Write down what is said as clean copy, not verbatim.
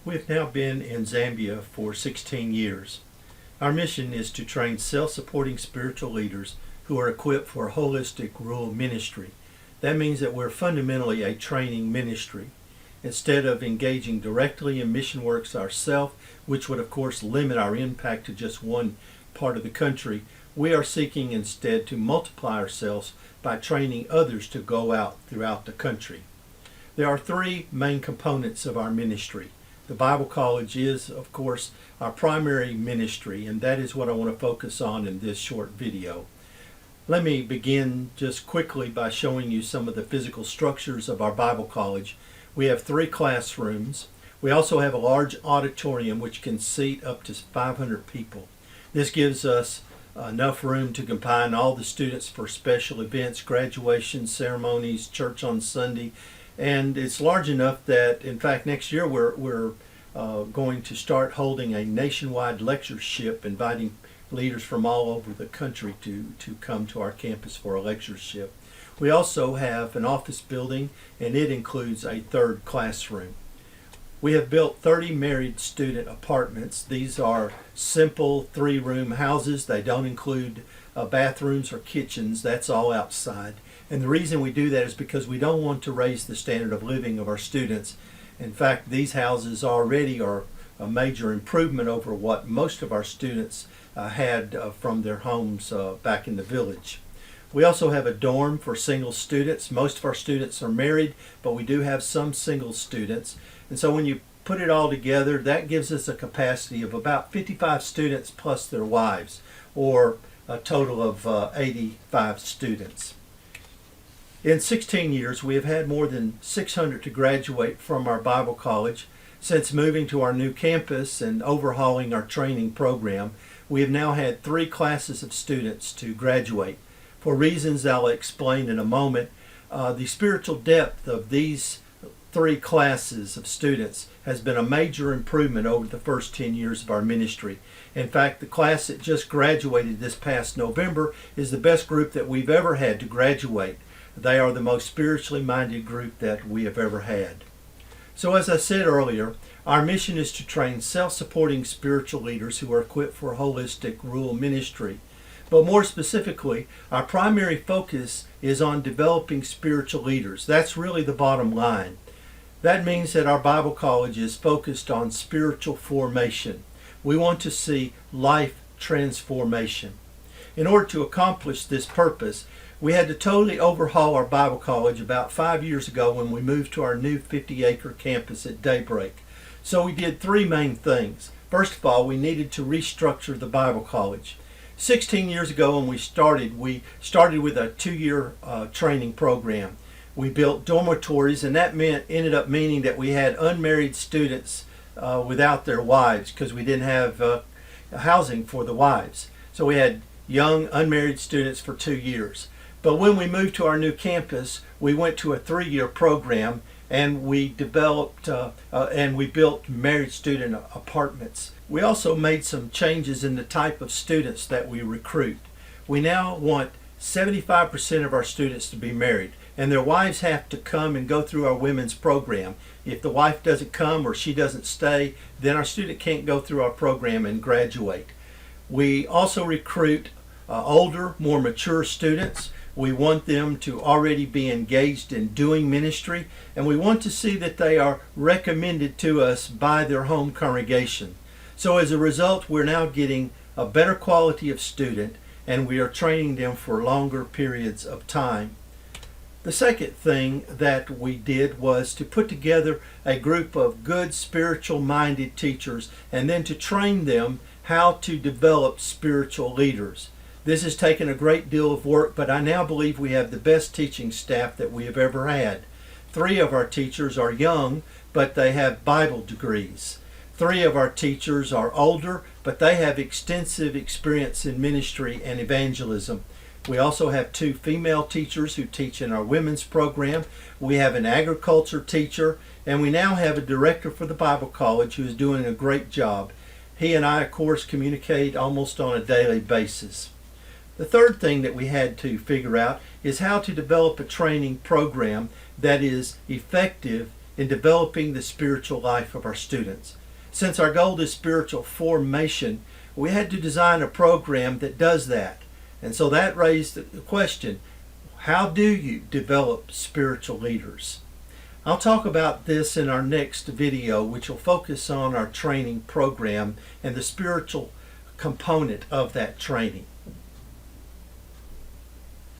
We've now been in Zambia for 16 years. Our mission is to train self-supporting spiritual leaders who are equipped for holistic rural ministry. That means that we're fundamentally a training ministry. Instead of engaging directly in mission works ourselves, which would of course limit our impact to just one part of the country, we are seeking instead to multiply ourselves by training others to go out throughout the country. There are three main components of our ministry. The Bible College is, of course, our primary ministry, and that is what I want to focus on in this short video. Let me begin just quickly by showing you some of the physical structures of our Bible College. We have 3 classrooms. We also have a large auditorium which can seat up to 500 people. This gives us enough room to combine all the students for special events, graduation ceremonies, church on Sunday, and it's large enough that, in fact, next year we're going to start holding a nationwide lectureship, inviting leaders from all over the country to come to our campus for a lectureship. We also have an office building, and it includes a 3rd classroom. We have built 30 married student apartments. These are simple 3-room houses. They don't include bathrooms or kitchens. That's all outside. And the reason we do that is because we don't want to raise the standard of living of our students. In fact, these houses already are a major improvement over what most of our students had from their homes back in the village. We also have a dorm for single students. Most of our students are married, but we do have some single students. And so when you put it all together, that gives us a capacity of about 55 students plus their wives, or a total of 85 students. In 16 years, we have had more than 600 to graduate from our Bible College. Since moving to our new campus and overhauling our training program, we have now had 3 classes of students to graduate. For reasons I'll explain in a moment, the spiritual depth of these 3 classes of students has been a major improvement over the first 10 years of our ministry. In fact, the class that just graduated this past November is the best group that we've ever had to graduate. They are the most spiritually minded group that we have ever had. So as I said earlier, our mission is to train self-supporting spiritual leaders who are equipped for holistic rural ministry. But more specifically, our primary focus is on developing spiritual leaders. That's really the bottom line. That means that our Bible College is focused on spiritual formation. We want to see life transformation. In order to accomplish this purpose, we had to totally overhaul our Bible College about 5 years ago when we moved to our new 50-acre campus at Daybreak. So we did 3 main things. First of all, we needed to restructure the Bible College. 16 years ago when we started with a 2-year training program. We built dormitories, and that ended up meaning that we had unmarried students without their wives because we didn't have housing for the wives. So we had young unmarried students for 2 years. But when we moved to our new campus, we went to a 3-year program, and we developed and we built married student apartments. We also made some changes in the type of students that we recruit. We now want 75% of our students to be married, and their wives have to come and go through our women's program. If the wife doesn't come or she doesn't stay, then our student can't go through our program and graduate. We also recruit older, more mature students. We want them to already be engaged in doing ministry, and we want to see that they are recommended to us by their home congregation. So as a result, we're now getting a better quality of student, and we are training them for longer periods of time. The second thing that we did was to put together a group of good spiritual-minded teachers and then to train them how to develop spiritual leaders. This has taken a great deal of work, but I now believe we have the best teaching staff that we have ever had. 3 of our teachers are young, but they have Bible degrees. 3 of our teachers are older, but they have extensive experience in ministry and evangelism. We also have 2 female teachers who teach in our women's program. We have an agriculture teacher, and we now have a director for the Bible College who is doing a great job. He and I, of course, communicate almost on a daily basis. The third thing that we had to figure out is how to develop a training program that is effective in developing the spiritual life of our students. Since our goal is spiritual formation, we had to design a program that does that. And so that raised the question, how do you develop spiritual leaders? I'll talk about this in our next video, which will focus on our training program and the spiritual component of that training.